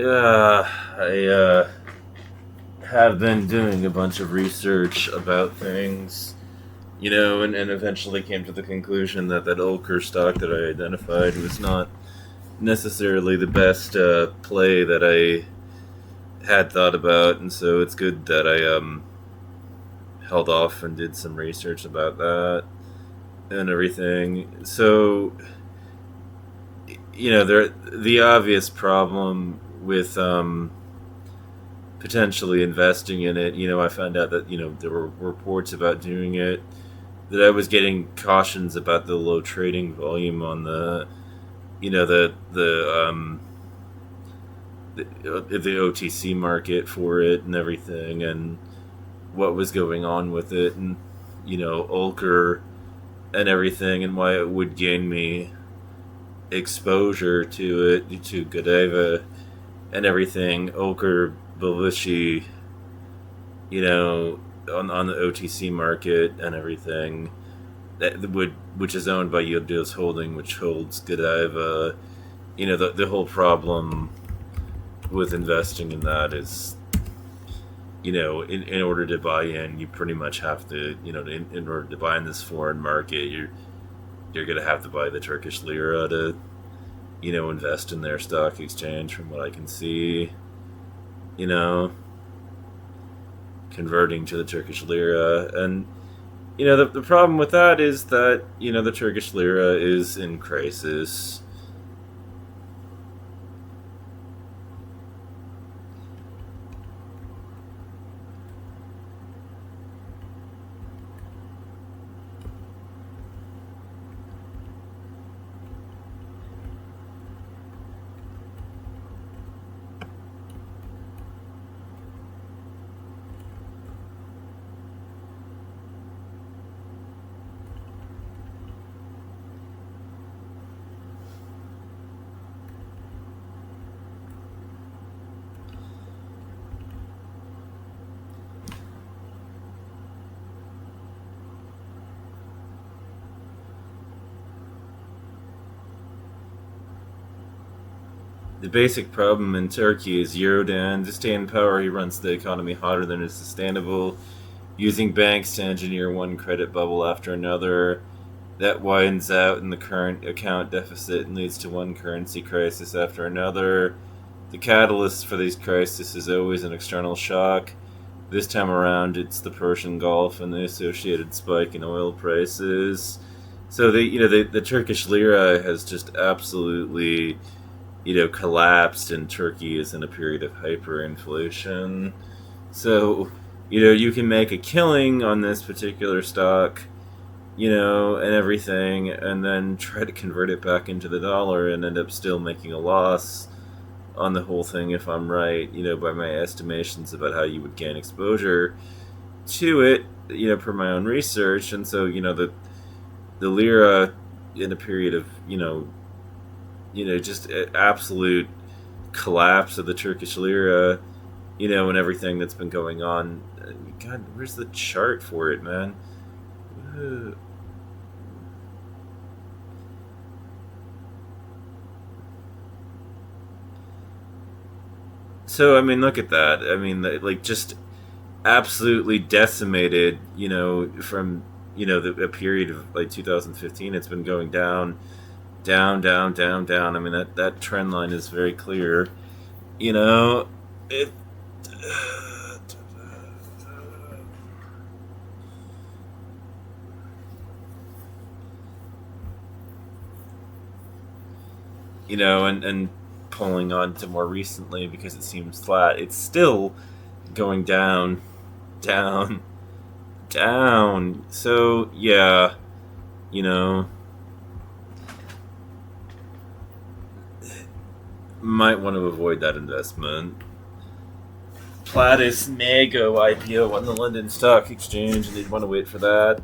I have been doing a bunch of research about things, and eventually came to the conclusion that that Ulker stock that I identified was not necessarily the best play that I had thought about, and so it's good that I held off and did some research about that and everything. So, the obvious problem with potentially investing in it. I found out that there were reports about doing it. That I was getting cautions about the low trading volume on the OTC market for it and everything, and what was going on with it, and Ulker and everything, and why it would gain me exposure to it, to Godiva and everything. Ulker Belushi, on the OTC market and everything, which is owned by Yildiz Holding, which holds Godiva. The whole problem with investing in that is, in order to buy in, you pretty much have to, in order to buy in this foreign market, you're gonna have to buy the Turkish lira to, invest in their stock exchange. From what I can see, you know, converting to the Turkish lira. And, the problem with that is that, the Turkish lira is in crisis. The basic problem in Turkey is Eurodan. To stay in power, he runs the economy hotter than is sustainable, using banks to engineer one credit bubble after another. That widens out in the current account deficit and leads to one currency crisis after another. The catalyst for these crises is always an external shock. This time around, it's the Persian Gulf and the associated spike in oil prices. So the Turkish lira has just absolutely collapsed, and Turkey is in a period of hyperinflation. So, you can make a killing on this particular stock, and everything, and then try to convert it back into the dollar and end up still making a loss on the whole thing, if I'm right, by my estimations about how you would gain exposure to it, per my own research. And so, the lira in a period of, just absolute collapse of the Turkish lira, and everything that's been going on. God, where's the chart for it, man? So, I mean, look at that. I mean, like, just absolutely decimated, from, a period of, like, 2015. It's been going down, down, down, down, down. I mean, that trend line is very clear. You know, it. And pulling on to more recently because it seems flat. It's still going down, down, down. So, yeah, you know, might want to avoid that investment. Platis may go IPO on the London Stock Exchange, and they'd want to wait for that.